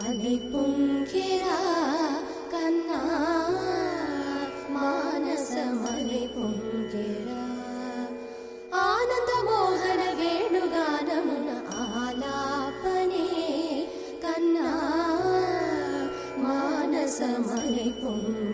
అలై పొంగెరా కన్నా మానసమలై పొంగెరా ఆనంద మోహన వేణుగానమున ఆలాపనే కన్నా మానసమలై పొంగెరా